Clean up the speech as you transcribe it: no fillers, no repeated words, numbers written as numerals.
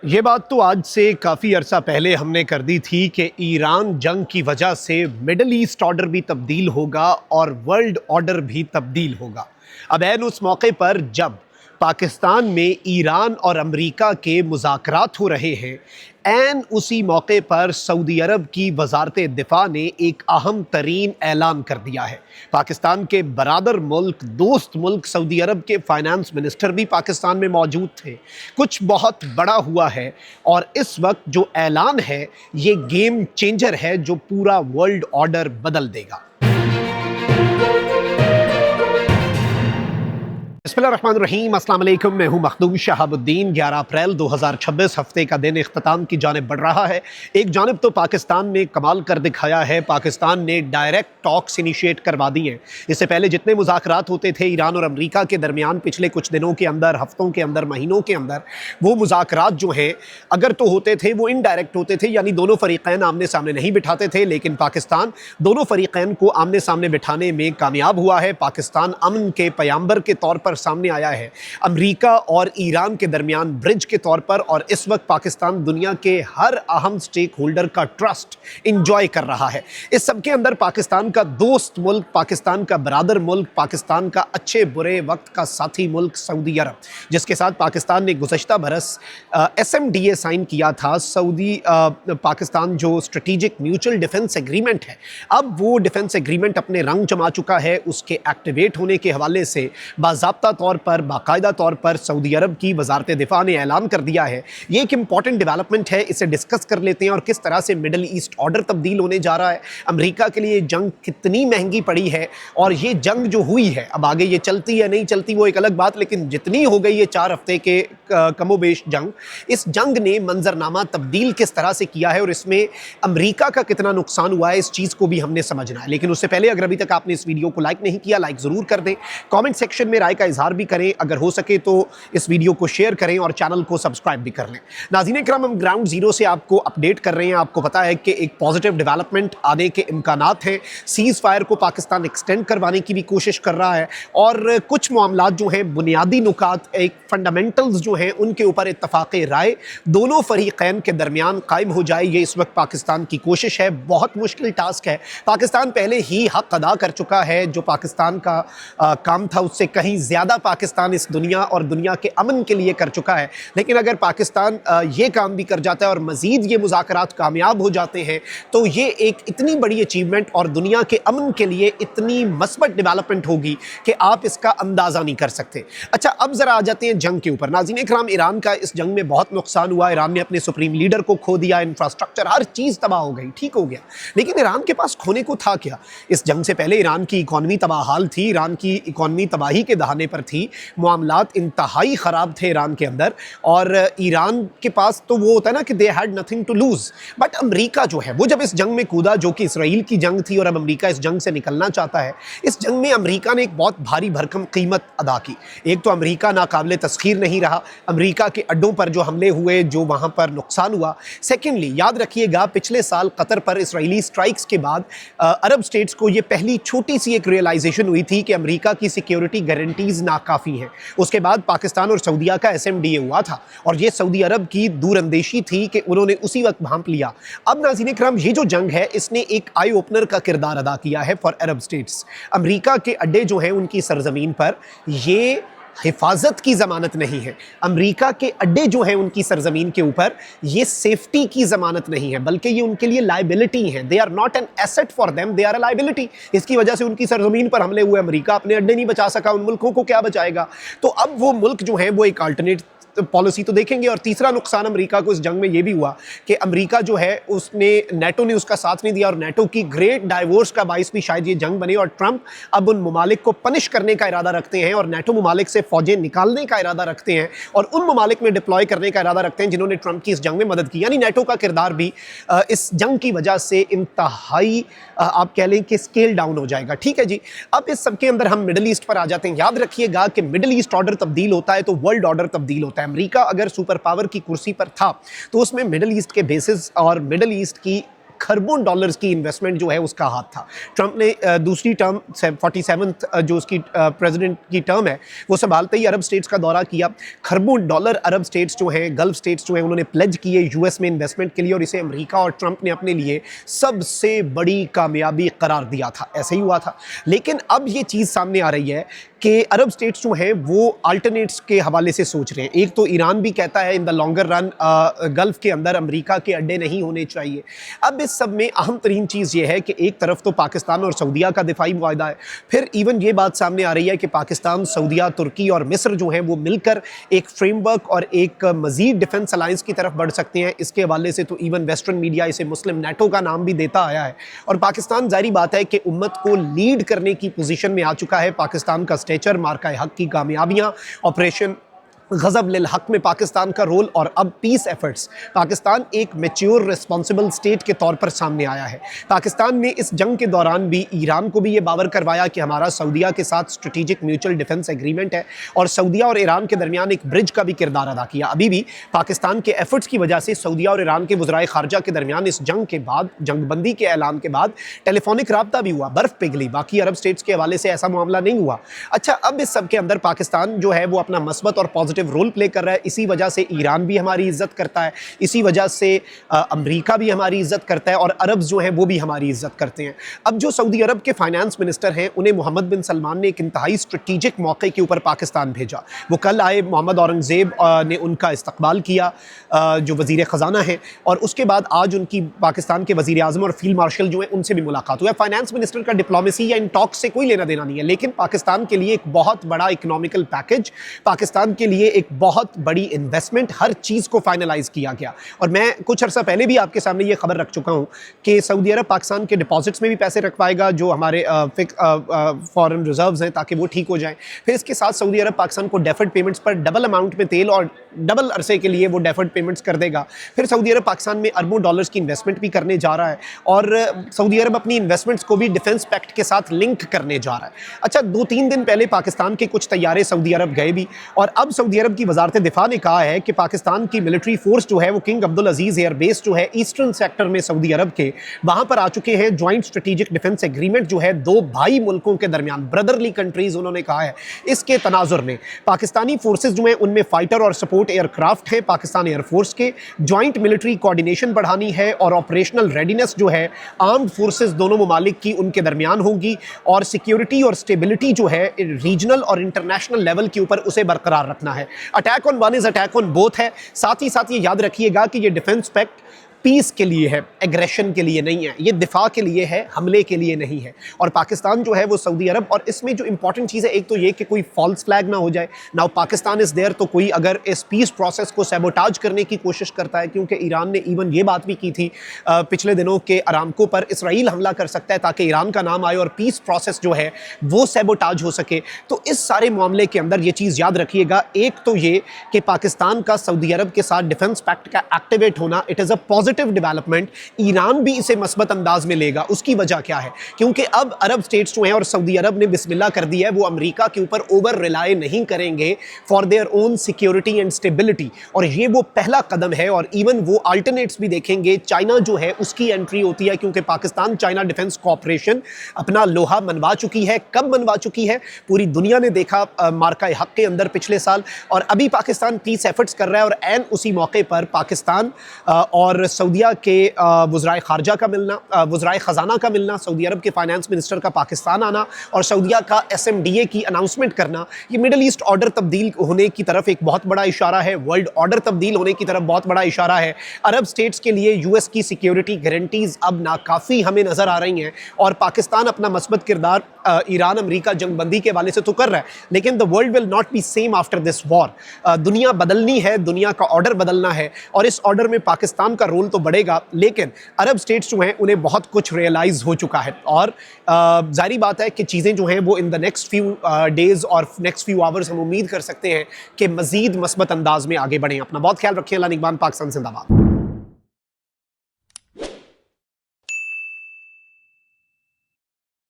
یہ بات تو آج سے کافی عرصہ پہلے ہم نے کر دی تھی کہ ایران جنگ کی وجہ سے مڈل ایسٹ آرڈر بھی تبدیل ہوگا اور ورلڈ آرڈر بھی تبدیل ہوگا۔ اب عین اس موقع پر جب پاکستان میں ایران اور امریکہ کے مذاکرات ہو رہے ہیں، عین اسی موقع پر سعودی عرب کی وزارت دفاع نے ایک اہم ترین اعلان کر دیا ہے۔ پاکستان کے برادر ملک، دوست ملک سعودی عرب کے فائنانس منسٹر بھی پاکستان میں موجود تھے۔ کچھ بہت بڑا ہوا ہے اور اس وقت جو اعلان ہے یہ گیم چینجر ہے جو پورا ورلڈ آرڈر بدل دے گا۔ بسم اللہ الرحمن الرحیم، السلام علیکم، میں ہوں مخدوم شہاب الدین۔ 11 اپریل 2026 ہفتے کا دن اختتام کی جانب بڑھ رہا ہے۔ ایک جانب تو پاکستان نے کمال کر دکھایا ہے، پاکستان نے ڈائریکٹ ٹاکس انیشیٹ کروا دی ہیں۔ اس سے پہلے جتنے مذاکرات ہوتے تھے ایران اور امریکہ کے درمیان پچھلے کچھ دنوں کے اندر، ہفتوں کے اندر، مہینوں کے اندر، وہ مذاکرات جو ہیں اگر تو ہوتے تھے وہ انڈائریکٹ ہوتے تھے، یعنی دونوں فریقین آمنے سامنے نہیں بٹھاتے تھے، لیکن پاکستان دونوں فریقین کو آمنے سامنے بٹھانے میں کامیاب ہوا ہے۔ پاکستان امن کے پیامبر کے طور پر سامنے آیا ہے، امریکہ اور ایران کے درمیان برج کے طور پر، اور اس وقت پاکستان دنیا کے ہر اہم سٹیک ہولڈر کا ٹرسٹ انجوائے کر رہا ہے۔ اس سب کے اندر پاکستان کا دوست ملک، پاکستان کا برادر ملک، پاکستان کا اچھے برے وقت کا ساتھی ملک سعودی عرب، جس کے ساتھ پاکستان نے گزشتہ برس SMDA سائن کیا تھا، سعودی پاکستان جو اسٹریٹجک میوچل ڈیفنس ایگریمنٹ ہے، اب وہ ڈیفنس ایگریمنٹ اپنے رنگ جما چکا ہے۔ اس کے ایکٹیویٹ ہونے کے حوالے سے باضابطہ طور پر، باقاعدہ طور پر سعودی عرب کی وزارت دفاع نے اعلان کر دیا ہے۔ یہ ایک امپورٹنٹ ڈیولپمنٹ ہے، اسے ڈسکس کر لیتے ہیں اور کس طرح سے مڈل ایسٹ آرڈر تبدیل ہونے جا رہا ہے، امریکہ کے لیے جنگ کتنی مہنگی پڑی ہے، اور یہ جنگ جو ہوئی ہے اب آگے یہ چلتی یا نہیں چلتی وہ ایک الگ بات، لیکن جتنی ہو گئی یہ 4 ہفتے کے کم و بیش جنگ، اس جنگ نے منظرنامہ تبدیل کس طرح سے کیا ہے اور اس میں امریکہ کا کتنا نقصان ہوا ہے، اس چیز کو بھی ہم نے سمجھنا ہے۔ لیکن اس سے پہلے اگر ابھی تک آپ نے اس ویڈیو کو لائک نہیں کیا، لائک ضرور کر دیں، کامنٹ سیکشن میں رائے کا اظہار بھی کریں، اگر ہو سکے تو اس ویڈیو کو شیئر کریں اور چینل کو سبسکرائب بھی کر لیں۔ ناظرین اکرام، ہم گراؤنڈ زیرو سے آپ کو اپڈیٹ کر رہے ہیں۔ آپ کو پتا ہے کہ ایک پازیٹیو ڈیولپمنٹ آنے کے امکانات ہیں، سیز فائر کو پاکستان ایکسٹینڈ کروانے کی بھی کوشش کر رہا ہے، اور کچھ معاملات جو ہیں، بنیادی نکات، ایک فنڈامنٹلز جو ہیں، ان کے اوپر اتفاق رائے دونوں فریقین کے درمیان قائم ہو جائے، یہ اس وقت پاکستان کی کوشش ہے۔ بہت مشکل ٹاسک ہے، پاکستان پہلے ہی حق ادا کر چکا ہے، جو پاکستان کا کام تھا اس سے کہیں زیادہ پاکستان اس دنیا اور دنیا کے امن کے لیے کر چکا ہے، لیکن اگر پاکستان یہ کام بھی کر جاتا ہے اور مزید یہ مذاکرات کامیاب ہو جاتے ہیں تو یہ ایک اتنی بڑی اچیومنٹ اور دنیا کے امن کے لیے اتنی مثبت ڈیولپمنٹ ہوگی کہ آپ اس کا اندازہ نہیں کر سکتے۔ اچھا، اب ذرا آ جاتے ہیں جنگ کے اوپر۔ ناظرین اکرام، ایران کا اس جنگ میں بہت نقصان ہوا، ایران نے اپنے سپریم لیڈر کو کھو دیا، انفراسٹرکچر ہر چیز تباہ ہو گئی، ٹھیک ہو گیا، لیکن ایران کے پاس کھونے کو تھا کیا؟ اس جنگ سے پہلے ایران کی اکانومی تباہ حال تھی، ایران کی اکانومی تباہی کے دہانے پر تھی، معاملات انتہائی خراب تھے ایران کے اندر، اور ایران کے پاس تو وہ ہوتا ہے نا کہ they had nothing to lose۔ But امریکہ جو ہے وہ جب اس جنگ میں کودا، جو کہ اسرائیل کی جنگ تھی اور اب امریکہ اس جنگ سے نکلنا چاہتا ہے، اس جنگ میں امریکہ نے ایک بہت بھاری بھرکم قیمت ادا کی۔ ایک تو امریکہ ناقابل تسخیر نہیں رہا، امریکہ کے اڈوں پر جو حملے ہوئے، جو وہاں پر نقصان ہوا۔ سیکنڈلی، یاد رکھیے گا پچھلے سال قطر پر اسرائیلی سٹرائکس کے بعد عرب سٹیٹس کو یہ پہلی چھوٹی سی ایک ریئلائزیشن ہوئی تھی کہ امریکہ کی سیکیورٹی گارنٹیز ناکافی ہیں۔ اس کے بعد پاکستان اور سعودیہ کا SMDA ہوا تھا، اور یہ سعودی عرب کی دور اندیشی تھی کہ انہوں نے اسی وقت بھانپ لیا۔ اب ناظرین اکرام، یہ جو جنگ ہے اس نے ایک آئی اوپنر کا کردار ادا کیا ہے فار عرب سٹیٹس۔ امریکہ کے اڈے جو ہیں ان کی سرزمین پر یہ حفاظت کی ضمانت نہیں ہے، امریکہ کے اڈے جو ہیں ان کی سرزمین کے اوپر یہ سیفٹی کی ضمانت نہیں ہے، بلکہ یہ ان کے لیے لائبلٹی ہیں۔ they are not an asset for them, they are a liability۔ اس کی وجہ سے ان کی سرزمین پر حملے ہوئے، امریکہ اپنے اڈے نہیں بچا سکا، ان ملکوں کو کیا بچائے گا؟ تو اب وہ ملک جو ہیں وہ ایک الٹرنیٹ پالیسی تو دیکھیں گے۔ اور تیسرا نقصان امریکہ کو اس جنگ میں یہ بھی ہوا کہ امریکہ جو ہے اس نے، نیٹو نے اس کا ساتھ نہیں دیا، اور نیٹو کی گریٹ ڈائیورس کا باعث بھی شاید یہ جنگ بنے، اور ٹرمپ اب ان ممالک کو پنش کرنے کا ارادہ رکھتے ہیں اور نیٹو ممالک سے فوجیں نکالنے کا ارادہ رکھتے ہیں اور ان ممالک میں ڈپلوائے کرنے کا ارادہ رکھتے ہیں جنہوں نے ٹرمپ کی اس جنگ میں مدد کی۔ یعنی نیٹو کا کردار بھی اس جنگ کی وجہ سے انتہائی آپ کہہ لیں کہ اسکیل ڈاؤن ہو جائے گا، ٹھیک ہے جی۔ اب اس سب کے اندر ہم مڈل ایسٹ پر آ جاتے ہیں۔ یاد رکھیے گا کہ مڈل ایسٹ آرڈر تبدیل ہوتا ہے تو ورلڈ آرڈر تبدیل ہوتا ہے۔ امریکہ اگر سپر پاور کی کرسی پر تھا تو اس میں مڈل ایسٹ کے بیسز اور مڈل ایسٹ کی खरबों डॉलर्स की इन्वेस्टमेंट जो है उसका हाथ था। ट्रंप ने दूसरी टर्म 47th जो उसकी प्रेसिडेंट की टर्म है वो संभालते ही अरब स्टेट्स का दौरा किया। खरबों डॉलर अरब स्टेट्स जो हैं, गल्फ स्टेट्स जो हैं, उन्होंने प्लेज किए यूएस में इन्वेस्टमेंट के लिए, और इसे अमेरिका और ट्रंप ने अपने लिए सबसे बड़ी कामयाबी करार दिया था। ऐसे ही हुआ था। लेकिन अब ये चीज़ सामने आ रही है कि अरब स्टेट्स जो हैं वो अल्टरनेट्स के हवाले से सोच रहे हैं। एक तो ईरान भी कहता है in the longer run gulf के अंदर अमेरिका के अड्डे नहीं होने चाहिए। अब इस सब में अहम तरीन चीज़ ये है कि एक तरफ तो पाकिस्तान और सऊदीया का दिफाई मुआहदा है, फिर इवन ये बात सामने आ रही है कि पाकिस्तान, सऊदीया, तुर्की और मिस्र जो हैं वो मिलकर एक फ्रेमवर्क और एक मज़ीद डिफेंस अलायंस की तरफ बढ़ सकते हैं। इसके हवाले से तो इवन वेस्टर्न मीडिया इसे मुस्लिम नेटो का नाम भी देता आया है। और पाकिस्तान ज़ाहिर बात है कि उम्मत को लीड करने की पोजीशन में आ चुका है। पाकिस्तान का स्टेचर, मार्का हक की कामयाबियां, ऑपरेशन गज़ब लिल हक में पाकिस्तान का रोल, और अब पीस एफर्ट्स, पाकिस्तान एक मैच्योर रिस्पॉन्सिबल स्टेट के तौर पर सामने आया है। पाकिस्तान ने इस जंग के दौरान भी ईरान को भी ये बावर करवाया कि हमारा सऊदीया के साथ स्ट्रेटेजिक म्यूचुअल डिफेंस एग्रीमेंट है, और सऊदीया और ईरान के दरमियान एक ब्रिज का भी किरदार अदा किया। अभी भी पाकिस्तान के एफर्ट्स की वजह से सऊदीया और ईरान के वज़राए ख़ारजा के दरमियान इस जंग के बाद, जंगबंदी के ऐलान के बाद टेलीफोनिक रब्ता भी हुआ, बर्फ़ पिघली। बाकी अरब स्टेट्स के हवाले से ऐसा मामला नहीं हुआ। अच्छा, अब इस सब के अंदर पाकिस्तान जो है वो अपना मस्बत और पॉजिटिव रोल प्ले कर रहा है। इसी वजह से ईरान भी हमारी इज्जत करता है, इसी वजह से अमेरिका भी हमारी इज्जत करता है, और अरब जो हैं वो भी हमारी इज्जत करते हैं। अब जो सऊदी अरब के फाइनेंस मिनिस्टर हैं, उन्हें मोहम्मद बिन सलमान ने एक इंतहाई स्ट्रेटेजिक मौके के ऊपर पाकिस्तान भेजा। वो कल आए, मोहम्मद औरंगज़ेब ने उनका इस्तकबाल किया, जो वज़ीर ख़जाना है, और उसके बाद आज उनकी पाकिस्तान के वज़ीर आज़म और फील्ड मार्शल जो हैं उनसे भी मुलाकात हुई है। फाइनेंस मिनिस्टर का डिप्लोमेसी या इन टॉक्स से कोई लेना देना नहीं है, लेकिन पाकिस्तान के लिए एक बहुत बड़ा इकोनॉमिकल पैकेज, पाकिस्तान के लिए एक बहुत बड़ी इन्वेस्टमेंट, हर चीज़ को फाइनलाइज किया गया। और मैं कुछ अर्सा पहले भी आपके सामने ये खबर रख चुका हूँ कि सऊदी अरब पाकिस्तान के डिपॉजिट्स में भी पैसे रखवाएगा, जो हमारे फॉरेन रिजर्व्स हैं, ताकि वो ठीक हो जाएं। फिर इसके साथ सऊदी अरब पाकिस्तान को डेफर्ड पेमेंट्स पर डबल अमाउंट में तेल और डबल अरसे के लिए वो डेफर्ड पेमेंट्स कर देगा। फिर सऊदी अरब पाकिस्तान में अरबों डॉलर्स की इन्वेस्टमेंट भी करने जा रहा है, और सऊदी अरब अपनी इन्वेस्टमेंट्स को भी डिफेंस पैक्ट के साथ लिंक करने जा रहा है। अच्छा, 2-3 दिन पहले पाकिस्तान के कुछ तैयारे सऊदी अरब गए भी, और अब सऊदी अरब की वजारत दिफा ने कहा है कि पाकिस्तान की मिलिट्री फोर्स जो है वो किंग अब्दुल अजीज एयर बेस जो है ईस्टर्न सेक्टर में सऊदी अरब के, वहां पर आ चुके हैं। ज्वाइंट स्ट्रेटेजिक डिफेंस एग्रीमेंट जो है दो भाई मुल्कों के दरमियान, ब्रदरली कंट्रीज उन्होंने कहा है, इसके तनाजुर में पाकिस्तानी फोर्सेस जो हैं उनमें फाइटर और सपोर्ट एयरक्राफ्ट हैं पाकिस्तान एयरफोर्स के। ज्वाइंट मिलिट्री कोऑर्डिनेशन बढ़ानी है, और ऑपरेशनल रेडीनेस जो है आर्म्ड फोर्सेस दोनों ममालिक की उनके दरमियान होगी, और सिक्योरिटी और स्टेबिलिटी जो है रीजनल और इंटरनेशनल लेवल के ऊपर उसे बरकरार रखना है। Attack on one is attack on both है। साथ ही साथ ये याद रखिएगा कि ये डिफेंस पैक्ट पीस के लिए है, एग्रेशन के लिए नहीं है। ये दिफा के लिए है, हमले के लिए नहीं है। और पाकिस्तान जो है वो सऊदी अरब, और इसमें जो इंपॉर्टेंट चीज़ है एक तो ये कि कोई फॉल्स फ्लैग ना हो जाए। नाउ पाकिस्तान इज़ देयर, तो कोई अगर इस पीस प्रोसेस को सैबोटाज करने की कोशिश करता है, क्योंकि ईरान ने इवन ये बात भी की थी पिछले दिनों के अरामको पर इसराइल हमला कर सकता है ताकि ईरान का नाम आए और पीस प्रोसेस जो है वो सैबोटाज हो सके। तो इस सारे मामले के अंदर ये चीज़ याद रखिएगा, एक तो ये कि पाकिस्तान का सऊदी अरब के साथ डिफेंस पैक्ट का एक्टिवेट होना, it is a positive development. Iran भी इसे मस्बत अंदाज में लेगा। उसकी वजह क्या है? क्योंकि अब अरब स्टेट्स जो हैं और सऊदी अरब ने बिस्मिल्लाह कर दिया है, वो अमेरिका के ऊपर ओवर रिलाय नहीं करेंगे for their own security and stability, और ये वो पहला कदम है। और इवन वो अल्टरनेट्स भी देखेंगे। चाइना जो है उसकी एंट्री होती है, क्योंकि पाकिस्तान चाइना डिफेंस कॉर्पोरेशन अपना लोहा मनवा चुकी है। कब मनवा चुकी है पूरी दुनिया ने देखा मार्का हक के अंदर पिछले साल, और अभी पाकिस्तान पीस एफर्ट्स कर रहा है। और एन उसी मौके पर पाकिस्तान और सऊदीया के वज़राए ख़ारजा का मिलना, वज़राए ख़जाना का मिलना, सऊदी अरब के फाइनेंस मिनिस्टर का पाकिस्तान आना, और सऊदीया का SMDA की अनाउंसमेंट करना, ये मिडल ईस्ट ऑर्डर तब्दील होने की तरफ एक बहुत बड़ा इशारा है। वर्ल्ड ऑर्डर तब्दील होने की तरफ बहुत बड़ा इशारा है। अरब स्टेट्स के लिए US की सिक्योरिटी गारंटीज़ अब नाकाफ़ी हमें नज़र आ रही हैं, और पाकिस्तान अपना मस्बत किरदार ईरान अमेरिका जंगबंदी के वाले से तो कर रहा है, लेकिन the world will not be same after this war. दुनिया बदलनी है, दुनिया का ऑर्डर बदलना है, और इस ऑर्डर में पाकिस्तान का रोल तो बढ़ेगा, लेकिन अरब स्टेट्स जो हैं उन्हें बहुत कुछ रियलाइज हो चुका है। और जारी बात है कि चीज़ें जो हैं वो in the next few days और नेक्स्ट फ्यू आवर्स हम उम्मीद कर सकते हैं कि मज़ीद मस्बत अंदाज में आगे बढ़ें। अपना बहुत ख्याल रखें। अल्लाह निगहबान। पाकिस्तान जिंदाबाद।